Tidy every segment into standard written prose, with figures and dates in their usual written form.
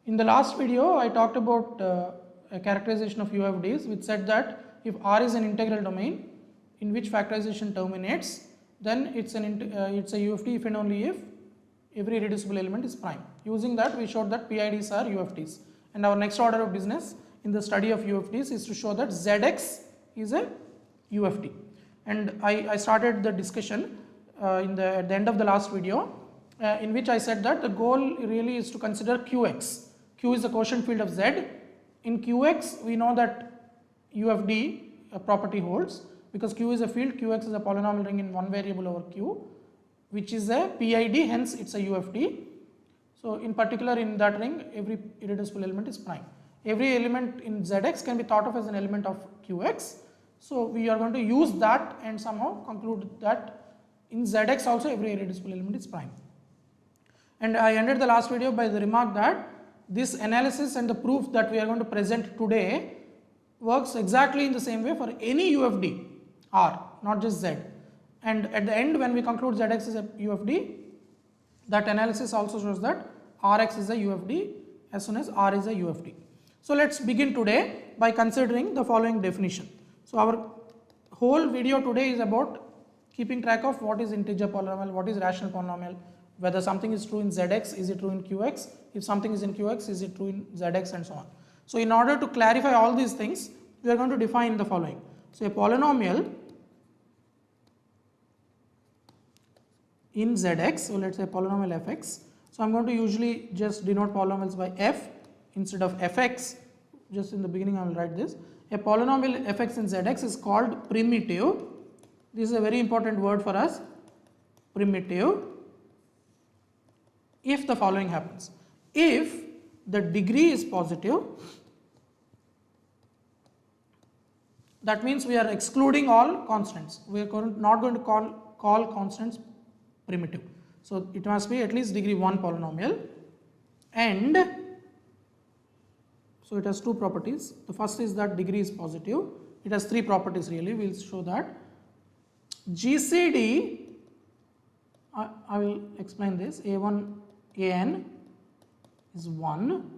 In the last video, I talked about a characterization of UFDs, which said that if R is an integral domain in which factorization terminates, then it's a UFD if and only if every irreducible element is prime. Using that, we showed that PIDs are UFDs. And our next order of business in the study of UFDs is to show that ZX is a UFD. And I started the discussion at the end of the last video, in which I said that the goal really is to consider QX. Q is the quotient field of Z. In QX, we know that UFD property holds because Q is a field, QX is a polynomial ring in one variable over Q, which is a PID, hence it's a UFD. So in particular in that ring, every irreducible element is prime. Every element in ZX can be thought of as an element of QX. So we are going to use that and somehow conclude that in ZX also every irreducible element is prime. And I ended the last video by the remark that this analysis and the proof that we are going to present today works exactly in the same way for any UFD R, not just Z. And at the end, when we conclude ZX is a UFD, that analysis also shows that Rx is a UFD as soon as R is a UFD. So let's begin today by considering the following definition. So our whole video today is about keeping track of what is integer polynomial, what is rational polynomial, whether something is true in ZX, is it true in QX, if something is in QX, is it true in ZX, and so on. So in order to clarify all these things, we are going to define the following. So a polynomial in ZX, so let's say polynomial fx. So I'm going to usually just denote polynomials by f instead of fx. Just in the beginning I will write this. A polynomial fx in ZX is called primitive. This is a very important word for us, primitive, if the following happens. If the degree is positive, that means we are excluding all constants. We are not going to call constants primitive. So it must be at least degree 1 polynomial, and so it has two properties. The first is that degree is positive. It has three properties really. We will show that. GCD, I will explain this. A1 an is 1.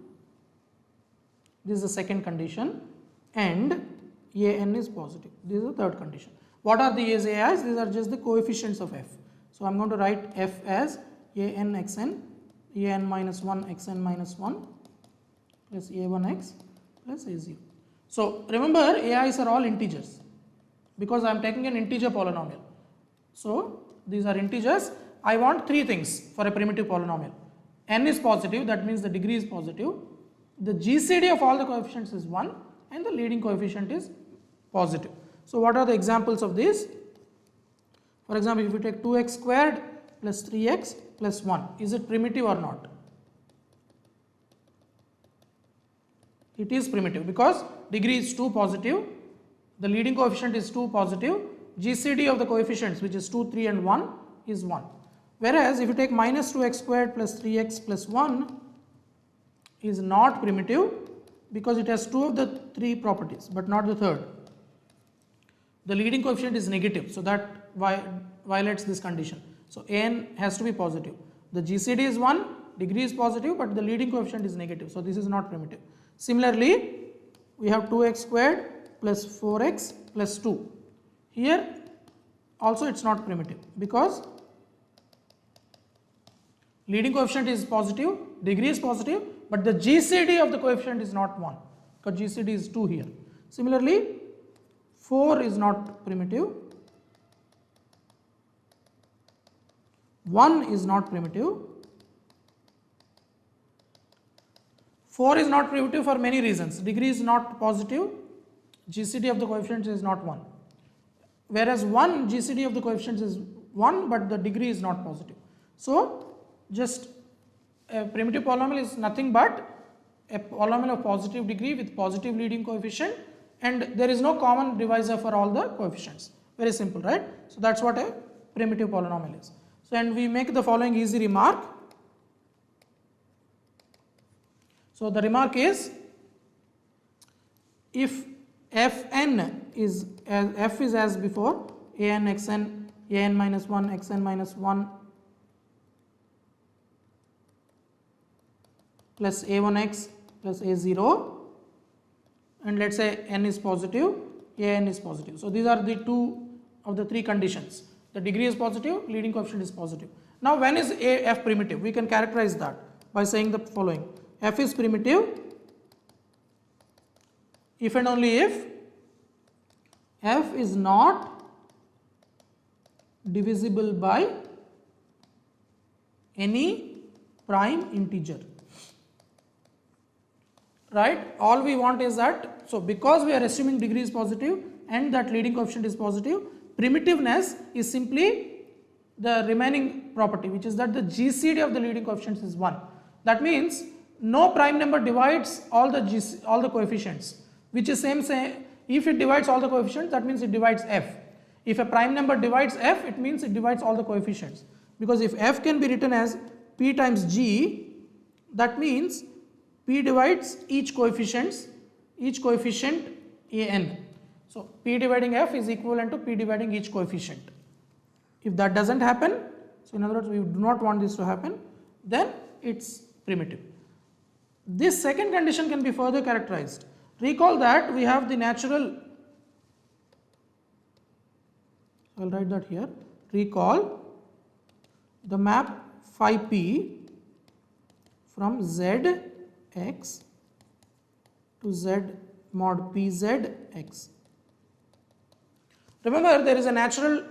This is the second condition, and an is positive. This is the third condition. What are these AIs? These are just the coefficients of f. So I am going to write f as an xn, an minus 1 xn minus 1 plus a1x plus a0. So remember, AIs are all integers because I am taking an integer polynomial. So these are integers. I want three things for a primitive polynomial. N is positive, that means the degree is positive. The GCD of all the coefficients is 1 and the leading coefficient is positive. So what are the examples of this? For example, if you take 2x squared plus 3x plus 1, is it primitive or not? It is primitive because degree is 2 positive, the leading coefficient is 2 positive, GCD of the coefficients, which is 2, 3 and 1, is 1. Whereas if you take minus 2x squared plus 3x plus 1 is not primitive because it has two of the three properties but not the third. The leading coefficient is negative, so that violates this condition. So an has to be positive. The GCD is 1, degree is positive, but the leading coefficient is negative, so this is not primitive. Similarly, we have 2x squared plus 4x plus 2. Here also it's not primitive because leading coefficient is positive, degree is positive, but the GCD of the coefficient is not 1 because GCD is 2 here. Similarly, 4 is not primitive, 1 is not primitive. 4 is not primitive for many reasons. Degree is not positive, GCD of the coefficients is not 1. Whereas 1, GCD of the coefficients is 1, but the degree is not positive. So just a primitive polynomial is nothing but a polynomial of positive degree with positive leading coefficient, and there is no common divisor for all the coefficients. Very simple, right? So that's what a primitive polynomial is. So and we make the following easy remark. So the remark is, if fn is f is as before, an xn, an minus 1, xn minus 1 plus a1x plus a0, and let's say n is positive, an is positive. So these are the two of the three conditions. The degree is positive, leading coefficient is positive. Now when is f primitive? We can characterize that by saying the following: f is primitive if and only if f is not divisible by any prime integer. Right? All we want is that, so because we are assuming degree is positive and that leading coefficient is positive, primitiveness is simply the remaining property, which is that the GCD of the leading coefficients is 1. That means no prime number divides all the coefficients, which is same say if it divides all the coefficients, that means it divides f. If a prime number divides f, it means it divides all the coefficients, because if f can be written as p times g, that means p divides each coefficient an. So p dividing f is equivalent to p dividing each coefficient. If that doesn't happen, so in other words we do not want this to happen, then it's primitive. This second condition can be further characterized. Recall that we have the natural, I'll write that here, recall the map phi p from zx to z mod pzx. Remember, there is a natural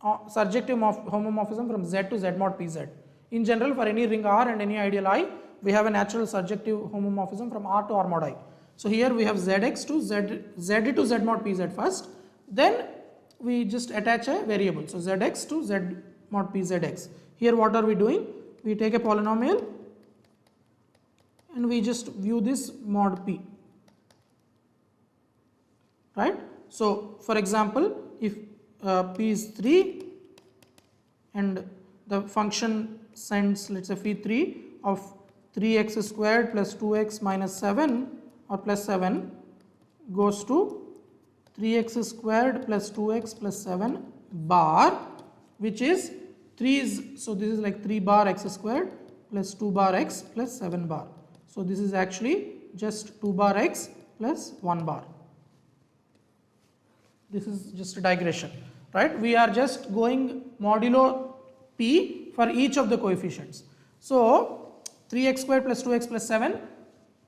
surjective homomorphism from z to z mod pz. In general, for any ring R and any ideal I, we have a natural surjective homomorphism from R to R mod I. So here we have zx to z to z mod pz first, then we just attach a variable. So zx to z mod pzx. Here what are we doing? We take a polynomial and we just view this mod p. Right? So for example, if p is 3 and the function sends, let's say, phi 3 of 3x squared plus 2x minus 7 or plus 7 goes to 3x squared plus 2x plus 7 bar, which is 3 is, so this is like 3 bar x squared plus 2 bar x plus 7 bar. So this is actually just 2 bar x plus 1 bar. This is just a digression, right? We are just going modulo p for each of the coefficients. So 3x squared plus 2x plus 7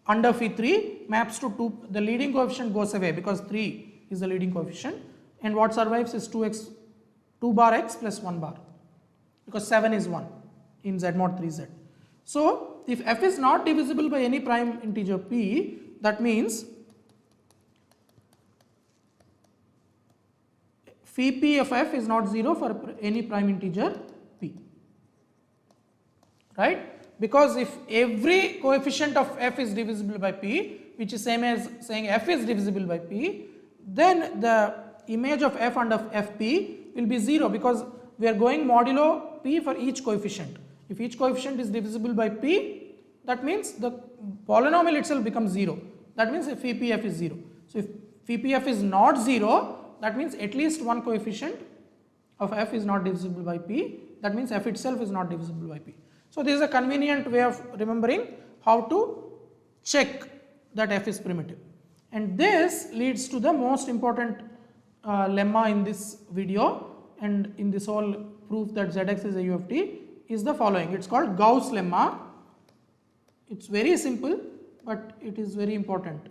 under phi 3 maps to 2, the leading coefficient goes away because 3 is the leading coefficient, and what survives is 2 bar x plus 1 bar, because 7 is 1 in z mod 3z. So if f is not divisible by any prime integer p, that means phi p of f is not 0 for any prime integer p, right? Because if every coefficient of f is divisible by p, which is same as saying f is divisible by p, then the image of f under fp will be 0, because we are going modulo p for each coefficient. If each coefficient is divisible by p, that means the polynomial itself becomes 0. That means if phi pf is 0. So if phi pf is not 0, that means at least one coefficient of f is not divisible by p. That means f itself is not divisible by p. So this is a convenient way of remembering how to check that f is primitive. And this leads to the most important lemma in this video and in this whole proof that zx is a UFT is the following. It's called Gauss Lemma. It's very simple, but it is very important.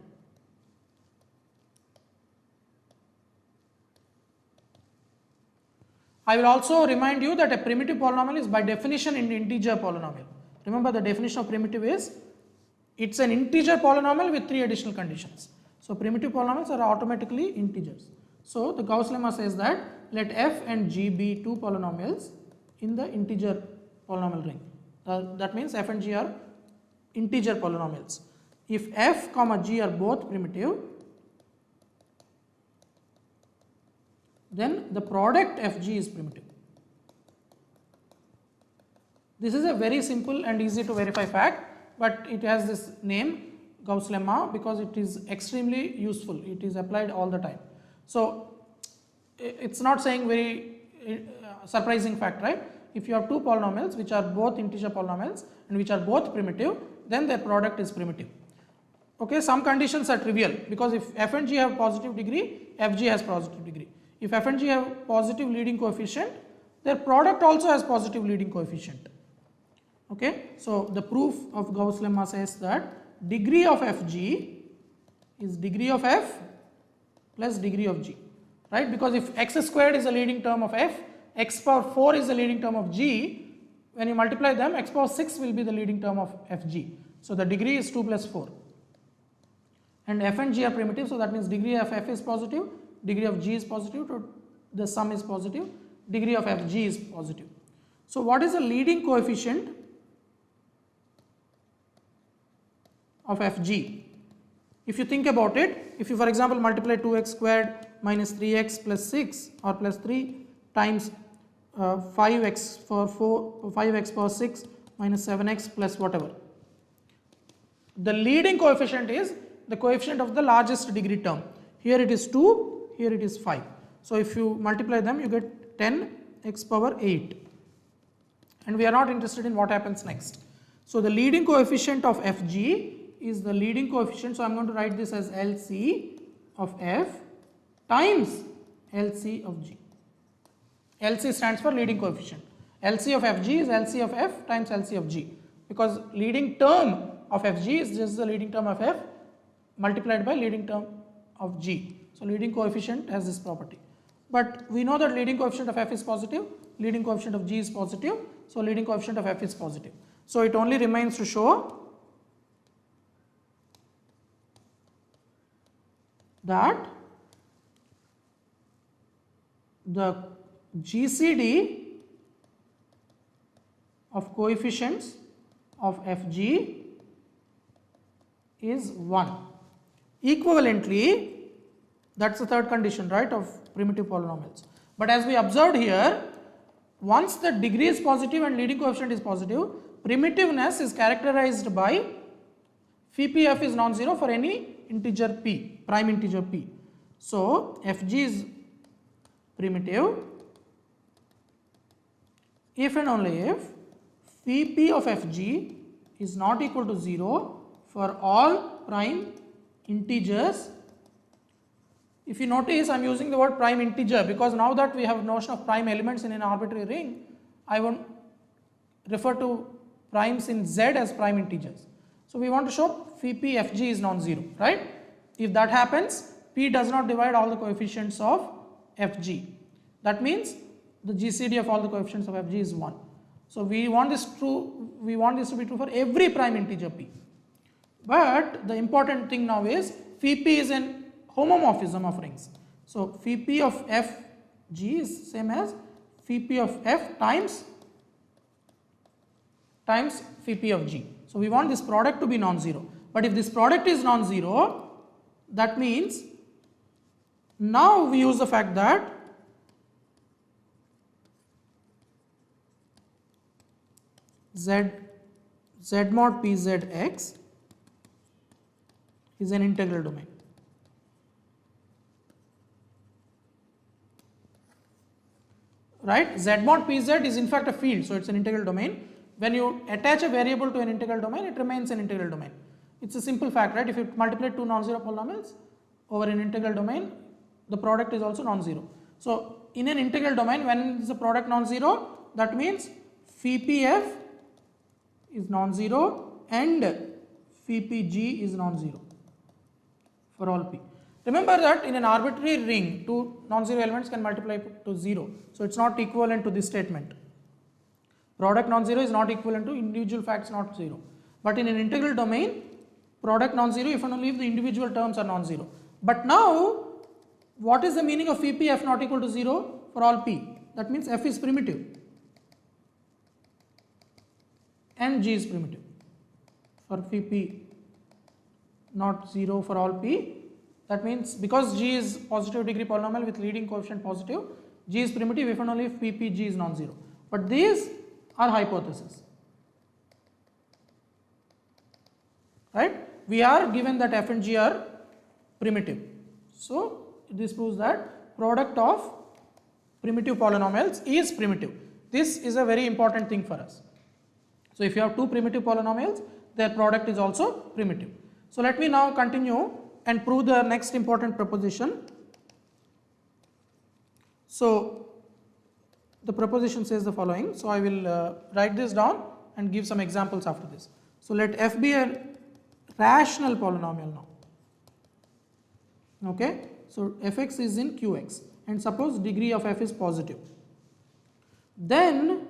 I will also remind you that a primitive polynomial is by definition an integer polynomial. Remember, the definition of primitive is it's an integer polynomial with 3 additional conditions. So primitive polynomials are automatically integers. So the Gauss lemma says that let f and g be 2 polynomials in the integer polynomial ring. That means f and g are integer polynomials. If f comma g are both primitive, then the product fg is primitive. This is a very simple and easy to verify fact, but it has this name Gauss lemma because it is extremely useful. It is applied all the time. So it's not saying very surprising fact, right? If you have 2 polynomials which are both integer polynomials and which are both primitive, then their product is primitive. Okay, some conditions are trivial because if f and g have positive degree, fg has positive degree. If f and g have positive leading coefficient, their product also has positive leading coefficient. Okay, so the proof of Gauss lemma says that degree of fg is degree of f plus degree of g, right? Because if x squared is the leading term of f, x power 4 is the leading term of g, when you multiply them, x power 6 will be the leading term of fg. So the degree is 2 plus 4. And f and g are primitive, so that means degree of f is positive, degree of g is positive, so the sum is positive, degree of fg is positive. So what is the leading coefficient of fg? If you think about it, if you for example multiply 2x squared minus 3x plus 6 or plus 3 times 5x power 4, 5x power 6 minus 7x plus whatever, the leading coefficient is the coefficient of the largest degree term. Here it is 2, here it is 5. So if you multiply them, you get 10x power 8. And we are not interested in what happens next. So the leading coefficient of fg is the leading coefficient. So I am going to write this as LC of f times LC of g. LC stands for leading coefficient. LC of fg is LC of f times LC of g, because leading term of fg is just the leading term of f multiplied by leading term of g. So leading coefficient has this property. But we know that leading coefficient of f is positive, leading coefficient of g is positive, so leading coefficient of f is positive. So it only remains to show that the GCD of coefficients of fg is 1. Equivalently, that's the third condition, right, of primitive polynomials. But as we observed here, once the degree is positive and leading coefficient is positive, primitiveness is characterized by phi pf is non-zero for any integer p, prime integer p. So fg is primitive if and only if phi p of fg is not equal to 0 for all prime integers. If you notice, I am using the word prime integer because now that we have notion of prime elements in an arbitrary ring, I won't refer to primes in Z as prime integers. So we want to show phi p fg is non-zero, right? If that happens, p does not divide all the coefficients of fg. That means the GCD of all the coefficients of fg is 1. So we want this to be true for every prime integer p. But the important thing now is phi p is an homomorphism of rings. So phi p of fg is same as phi p of f times phi p of g. So we want this product to be non-zero. But if this product is non-zero, that means now we use the fact that z mod pzx is an integral domain. Right? Z mod pz is in fact a field, so it's an integral domain. When you attach a variable to an integral domain, it remains an integral domain. It's a simple fact, right? If you multiply two non-zero polynomials over an integral domain, the product is also non-zero. So in an integral domain, when is the product non-zero, that means phi pf is non-zero and phi pg is non-zero for all p. Remember that in an arbitrary ring, two non-zero elements can multiply to 0. So it's not equivalent to this statement. Product non-zero is not equivalent to individual facts not 0. But in an integral domain, product non-zero if and only if the individual terms are non-zero. But now, what is the meaning of phi p f not equal to 0 for all p? That means f is primitive and g is primitive. For phi p not 0 for all p, that means because g is positive degree polynomial with leading coefficient positive, g is primitive if and only if p p g is non-zero. But these are hypotheses, right? We are given that f and g are primitive. So this proves that product of primitive polynomials is primitive. This is a very important thing for us. So if you have two primitive polynomials, their product is also primitive. So let me now continue and prove the next important proposition. So the proposition says the following. So I will write this down and give some examples after this. So let f be a rational polynomial now. Okay, so fx is in qx, and suppose degree of f is positive. Then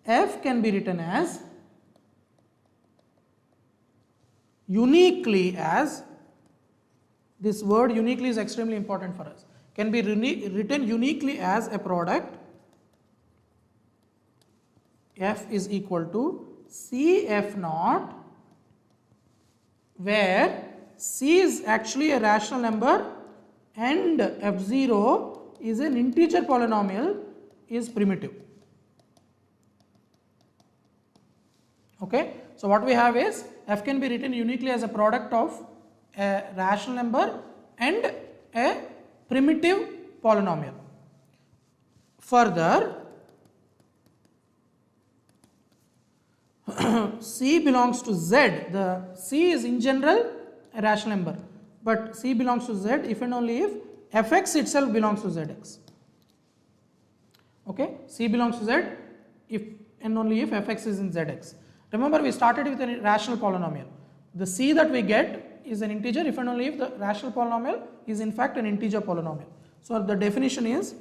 f can be written as uniquely as, this word uniquely is extremely important for us, can be written uniquely as a product f is equal to Cf naught, where C is actually a rational number and f0 is an integer polynomial, is primitive. Okay, so what we have is f can be written uniquely as a product of a rational number and a primitive polynomial. Further, C belongs to Z. The C is in general a rational number, but C belongs to Z if and only if fx itself belongs to Zx. Okay, C belongs to Z if and only if fx is in Zx. Remember, we started with a rational polynomial. The C that we get is an integer if and only if the rational polynomial is in fact an integer polynomial. So the definition is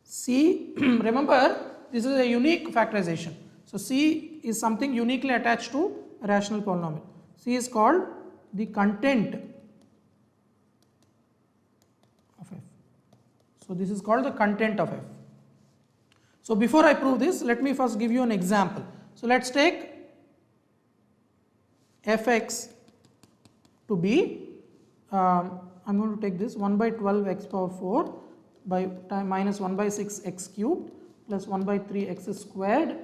C, remember this is a unique factorization. So C is something uniquely attached to a rational polynomial. C is called the content of f. So this is called the content of f. So before I prove this, let me first give you an example. So let's take fx to be, I'm going to take this 1 by 12 x power 4 by time minus 1 by 6 x cubed plus 1 by 3 x squared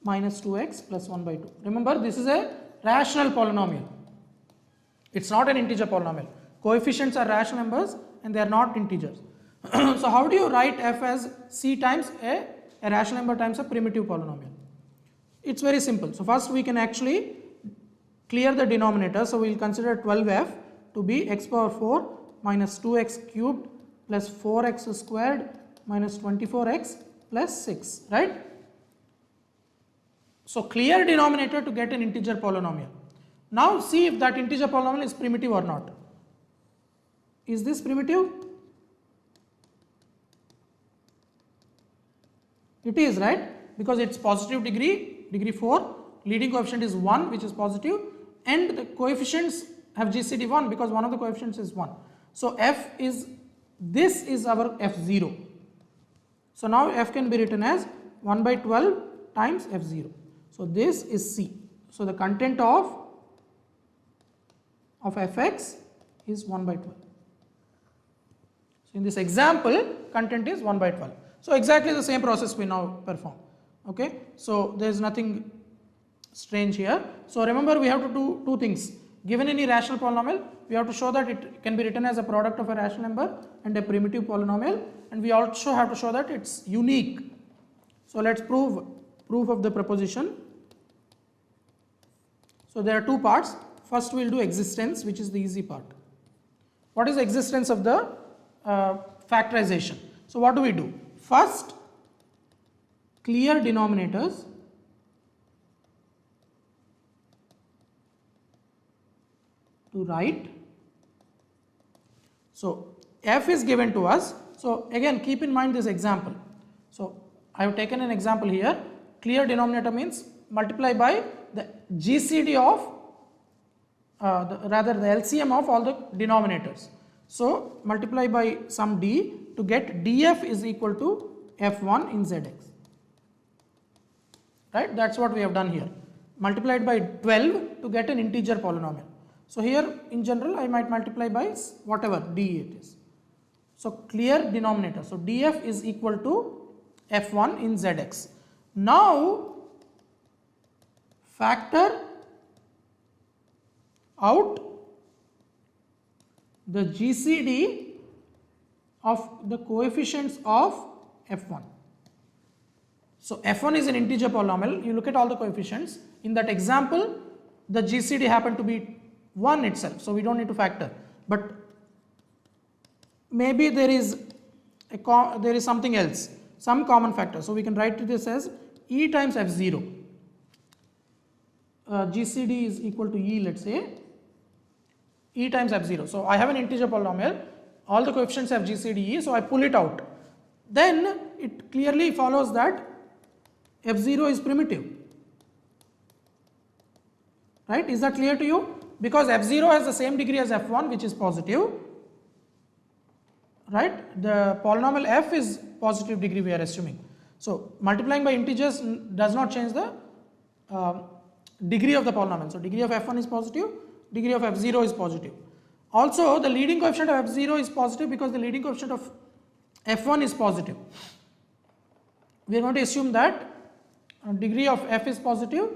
minus 2x plus 1 by 2. Remember, this is a rational polynomial. It's not an integer polynomial. Coefficients are rational numbers and they are not integers. So how do you write f as C times a rational number times a primitive polynomial? It's very simple. So first we can actually clear the denominator. So we will consider 12f to be x power 4 minus 2x cubed plus 4x squared minus 24x plus 6, right? So clear denominator to get an integer polynomial. Now see if that integer polynomial is primitive or not. Is this primitive? It is, right? Because it's positive degree 4, leading coefficient is 1, which is positive, and the coefficients have GCD 1 because one of the coefficients is 1. So f is, this is our f0. So now f can be written as 1 by 12 times f0. So this is C. So the content of fx is 1 by 12. So in this example, content is 1 by 12. So exactly the same process we now perform. Okay, so there is nothing strange here. So remember, we have to do two things. Given any rational polynomial, we have to show that it can be written as a product of a rational number and a primitive polynomial, and we also have to show that it's unique. So let's prove proof of the proposition. So there are two parts. First we will do existence, which is the easy part. What is the existence of the factorization? So what do we do? First, clear denominators to write. So f is given to us. So again, keep in mind this example. So I have taken an example here. Clear denominator means multiply by the GCD of the LCM of all the denominators. So multiply by some d to get df is equal to f1 in zx. Right? That's what we have done here. Multiplied by 12 to get an integer polynomial. So here in general I might multiply by whatever d it is. So clear denominator. So df is equal to f1 in zx. Now factor out the GCD of the coefficients of f1. So f1 is an integer polynomial. You look at all the coefficients. In that example, the GCD happened to be 1 itself, so we don't need to factor. But maybe there is something else, some common factor. So we can write this as E times f0. GCD is equal to E, let's say, E times f0. So I have an integer polynomial, all the coefficients have GCD E, so I pull it out. Then it clearly follows that f0 is primitive. Right? Is that clear to you? Because f0 has the same degree as f1, which is positive. Right? The polynomial f is positive degree, we are assuming. So multiplying by integers does not change the degree of the polynomial. So degree of f1 is positive, degree of f0 is positive. Also the leading coefficient of f0 is positive because the leading coefficient of f1 is positive. We are going to assume that degree of f is positive,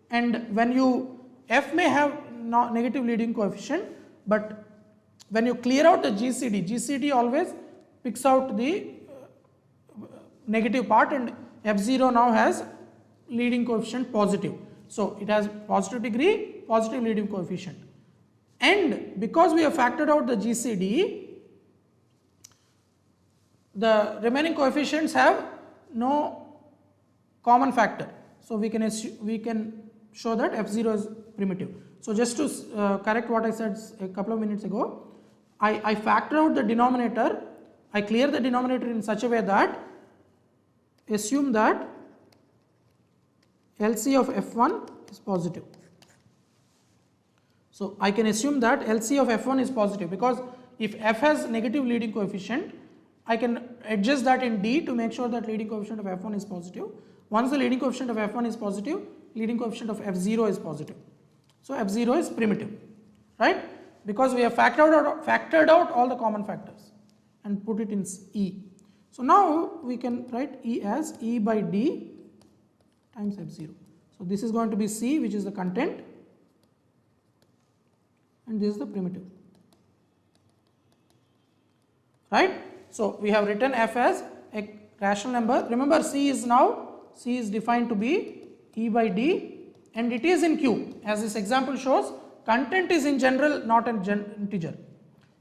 and when you f may have negative leading coefficient, but when you clear out the GCD always picks out the negative part, and f0 now has leading coefficient positive. So it has positive degree, positive leading coefficient. And because we have factored out the GCD, the remaining coefficients have no common factor. So we can show that f0 is primitive. So just to correct what I said a couple of minutes ago, I factor out the denominator, I clear the denominator in such a way that assume that LC of f1 is positive. So I can assume that LC of f1 is positive because if f has negative leading coefficient, I can adjust that in D to make sure that leading coefficient of f1 is positive. Once the leading coefficient of f1 is positive, leading coefficient of f0 is positive. So f0 is primitive, right? Because we have factored out all the common factors and put it in E. So now we can write E as E by D times f0. So this is going to be C, which is the content, and this is the primitive, right? So we have written f as a rational number. Remember, C is defined to be E by D, and it is in Q. As this example shows, content is in general not an integer.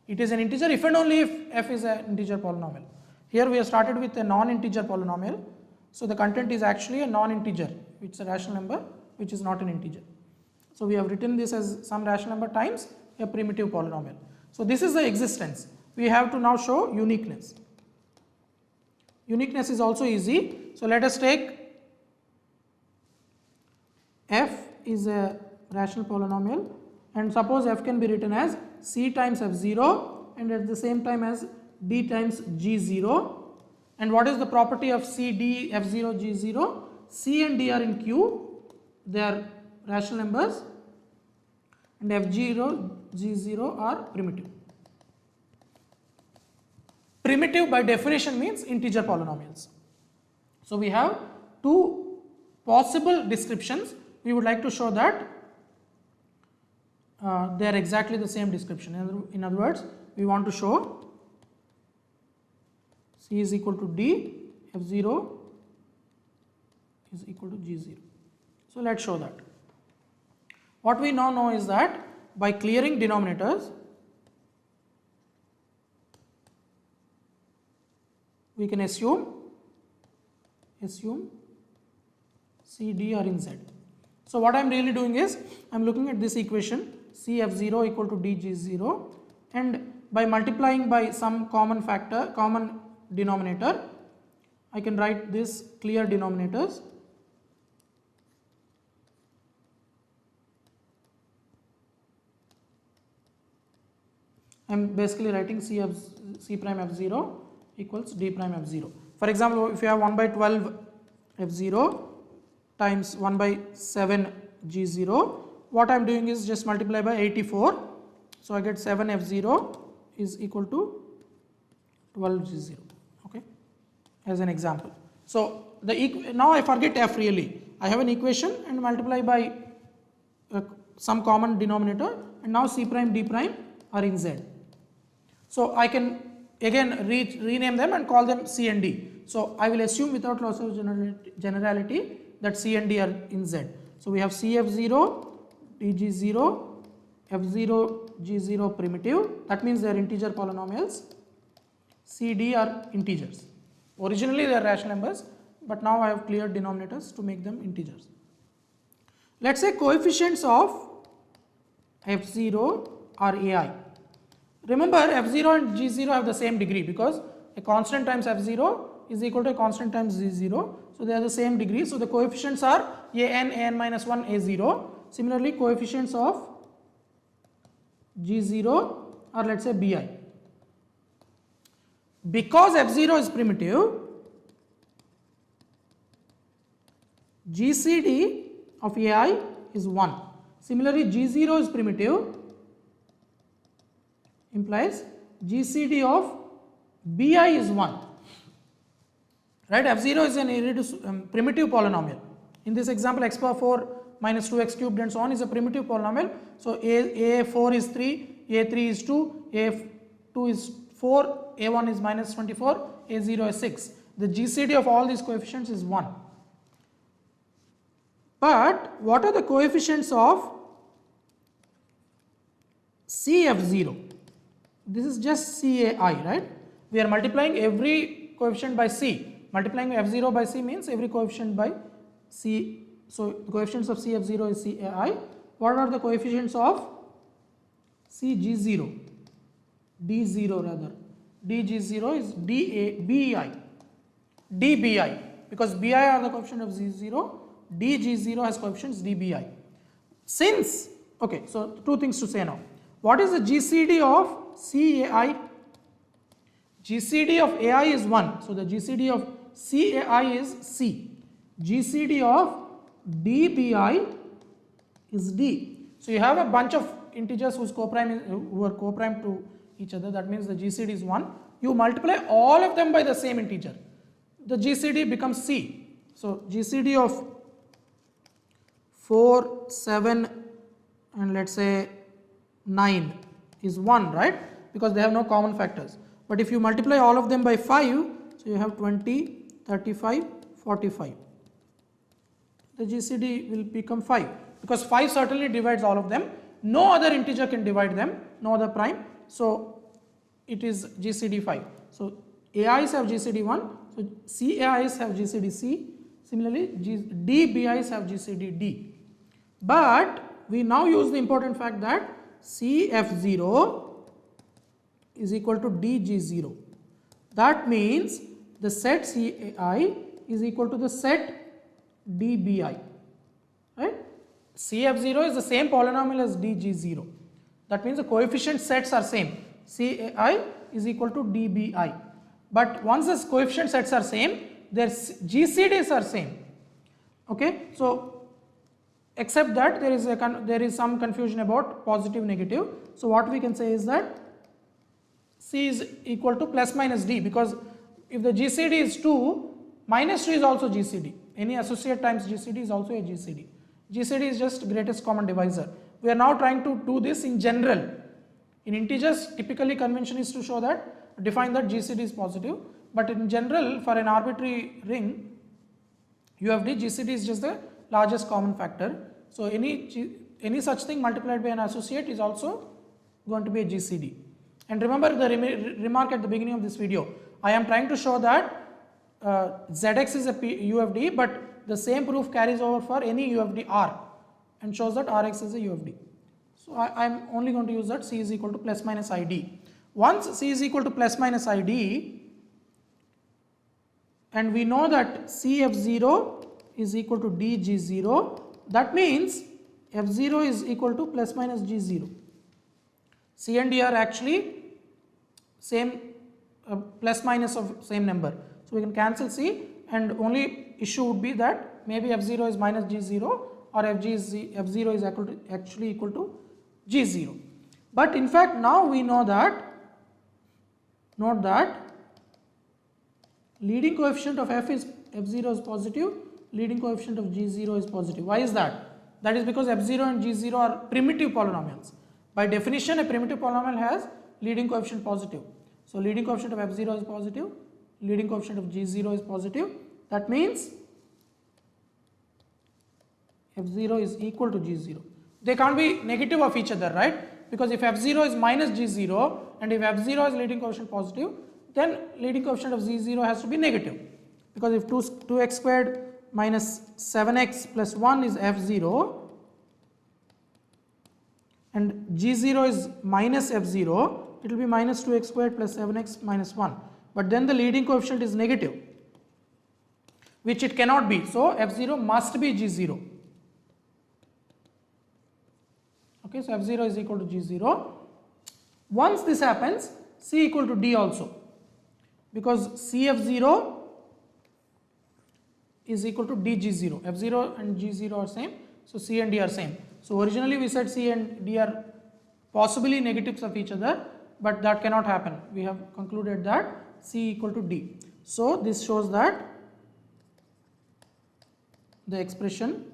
It is an integer if and only if f is an integer polynomial. Here we have started with a non-integer polynomial, so the content is actually a non-integer. It's a rational number which is not an integer. So we have written this as some rational number times a primitive polynomial. So this is the existence. We have to now show uniqueness. Uniqueness is also easy. So let us take f is a rational polynomial, and suppose f can be written as C times f0 and at the same time as D times g0. And what is the property of C, D, f0, g0? C and D are in Q, they are rational numbers, and f0, g0 are primitive. Primitive by definition means integer polynomials. So we have two possible descriptions. We would like to show that they are exactly the same description. In other words, we want to show C is equal to D, f0 is equal to g0. So let's show that. What we now know is that by clearing denominators, we can assume C, D are in Z. So what I am really doing is, I am looking at this equation C f0 equal to D g0, and by multiplying by some common factor, common denominator, I can write this clear denominators. I am basically writing C prime f0 equals D prime f0. For example, if you have 1 by 12 f0 times 1 by 7 g0, what I am doing is just multiply by 84. So I get 7 f0 is equal to 12 g0. Okay, as an example. So now I forget f really. I have an equation and multiply by some common denominator, and now C prime, D prime are in Z. So I can again rename them and call them C and D. So I will assume without loss of generality that C and D are in Z. So we have CF0, DG0, F0, G0 primitive. That means they are integer polynomials. C, D are integers. Originally they are rational numbers, but now I have cleared denominators to make them integers. Let's say coefficients of F0 are AI. Remember, F0 and G0 have the same degree because a constant times F0 is equal to a constant times G0. So they are the same degree. So the coefficients are an minus 1, a0. Similarly, coefficients of G0 are, let's say, bi. Because F0 is primitive, GCD of AI is 1. Similarly, G0 is primitive, implies GCD of bi is 1. Right? F0 is an primitive polynomial. In this example, x power 4 minus 2x cubed and so on is a primitive polynomial. So A4 is 3, A3 is 2, A2 is 4, A1 is minus 24, A0 is 6. The GCD of all these coefficients is 1. But what are the coefficients of CF0? This is just CAI, right? We are multiplying every coefficient by C. Multiplying F0 by C means every coefficient by C. So the coefficients of CF0 is CAI. What are the coefficients of CG0? D0 rather. DG0 is BI. DBI. Because BI are the coefficient of Z0. DG0 has coefficients DBI. Since, okay, so two things to say now. What is the GCD of CAI? GCD of AI is 1. So the GCD of CAI is C. GCD of DBI is D. So you have a bunch of integers who are co-prime to each other. That means the GCD is 1. You multiply all of them by the same integer. The GCD becomes C. So GCD of 4, 7 and let's say 9 is 1, right? Because they have no common factors. But if you multiply all of them by 5, so you have 20, 35, 45. The GCD will become 5 because 5 certainly divides all of them. No other integer can divide them, no other prime. So it is GCD 5. So AIs have GCD 1, so CAIs have GCD C. Similarly, DBIs have GCD D. But we now use the important fact that CF0 is equal to DG0. That means the set CAI is equal to the set DBI. Right? CF0 is the same polynomial as DG0. That means the coefficient sets are same. CAI is equal to DBI. But once the coefficient sets are same, their GCDs are same. Okay? So except that there is some confusion about positive negative. So what we can say is that C is equal to plus minus D, because if the GCD is 2, minus 2 is also GCD. Any associate times GCD is also a GCD. GCD is just greatest common divisor. We are now trying to do this in general. In integers, typically convention is to show that, define that GCD is positive. But in general, for an arbitrary ring, UFD, GCD is just the largest common factor. So any such thing multiplied by an associate is also going to be a GCD. And remember the remark at the beginning of this video. I am trying to show that ZX is a UFD, but the same proof carries over for any UFD R and shows that Rx is a UFD. So I am only going to use that C is equal to plus minus ID. Once C is equal to plus minus ID, and we know that CF0 is equal to DG0, that means F0 is equal to plus minus G0. C and D are actually same plus minus of same number. So we can cancel C, and only issue would be that maybe F0 is minus G0 or F0 is actually equal to G0. But in fact now we know that, note that leading coefficient of F0 is positive, leading coefficient of G0 is positive. Why is that? That is because F0 and G0 are primitive polynomials. By definition, a primitive polynomial has leading coefficient positive. So leading coefficient of F0 is positive, leading coefficient of G0 is positive, that means F0 is equal to G0. They can't be negative of each other, right? Because if F0 is minus G0 and if F0 is leading coefficient positive, then leading coefficient of G0 has to be negative. Because if 2x squared minus 7x plus 1 is F0 and G0 is minus F0, it will be minus 2x squared plus 7x minus 1. But then the leading coefficient is negative, which it cannot be. So F0 must be G0. Okay, so F0 is equal to G0. Once this happens, C equal to D also, because CF0 is equal to DG0. F0 and G0 are same, so C and D are same. So originally we said C and D are possibly negatives of each other, but that cannot happen. We have concluded that C equal to D. So this shows that the expression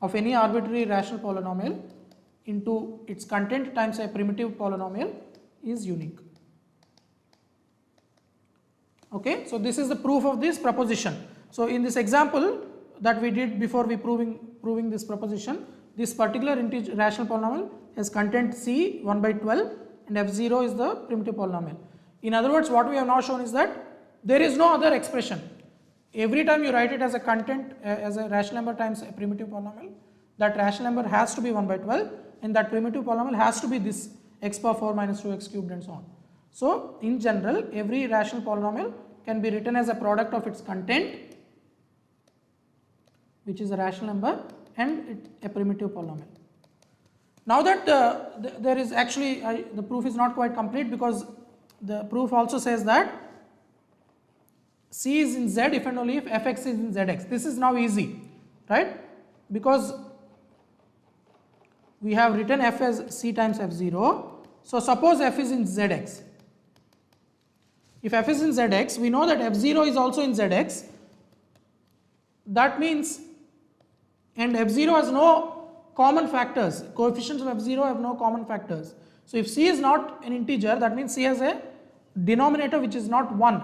of any arbitrary rational polynomial into its content times a primitive polynomial is unique. Okay, so this is the proof of this proposition. So in this example that we did before we proving this proposition, this particular integer rational polynomial has content C 1 by 12 and F0 is the primitive polynomial. In other words, what we have now shown is that there is no other expression. Every time you write it as a content as a rational number times a primitive polynomial, that rational number has to be 1 by 12 and that primitive polynomial has to be this x power 4 minus 2x cubed and so on. So in general, every rational polynomial can be written as a product of its content, which is a rational number, and a primitive polynomial. Now that there is actually the proof is not quite complete, because the proof also says that C is in Z if and only if Fx is in Zx. This is now easy, right? Because we have written F as C times F0. So suppose F is in Zx. If F is in Zx, we know that F0 is also in Zx. That means, and F0 has no common factors. Coefficients of F0 have no common factors. So if C is not an integer, that means C has a denominator which is not 1.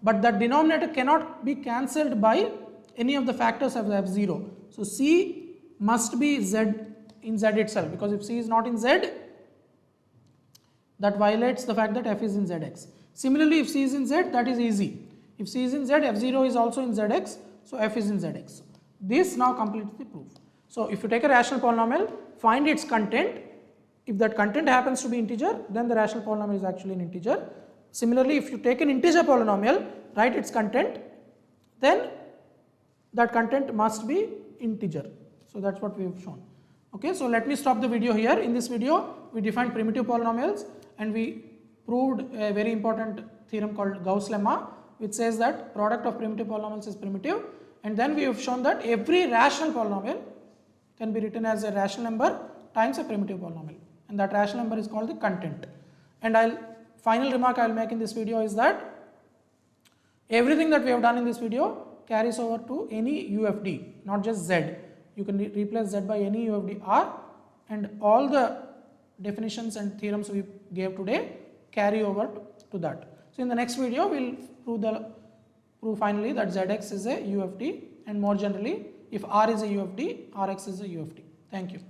But that denominator cannot be cancelled by any of the factors of F0. So C must be Z in Z itself, because if C is not in Z, that violates the fact that F is in Zx. Similarly, if C is in Z, that is easy. If C is in Z, F0 is also in Zx, so F is in Zx. This now completes the proof. So if you take a rational polynomial, find its content. If that content happens to be integer, then the rational polynomial is actually an integer. Similarly, if you take an integer polynomial, write its content, then that content must be integer. So that's what we have shown. Okay, so let me stop the video here. In this video, we defined primitive polynomials and we proved a very important theorem called Gauss Lemma, which says that product of primitive polynomials is primitive, and then we have shown that every rational polynomial can be written as a rational number times a primitive polynomial, and that rational number is called the content. And final remark I will make in this video is that everything that we have done in this video carries over to any UFD, not just Z. You can replace Z by any UFD R, and all the definitions and theorems we gave today carry over to that. So in the next video, we will prove finally that Zx is a UFD, and more generally, if R is a UFD, Rx is a UFD. Thank you.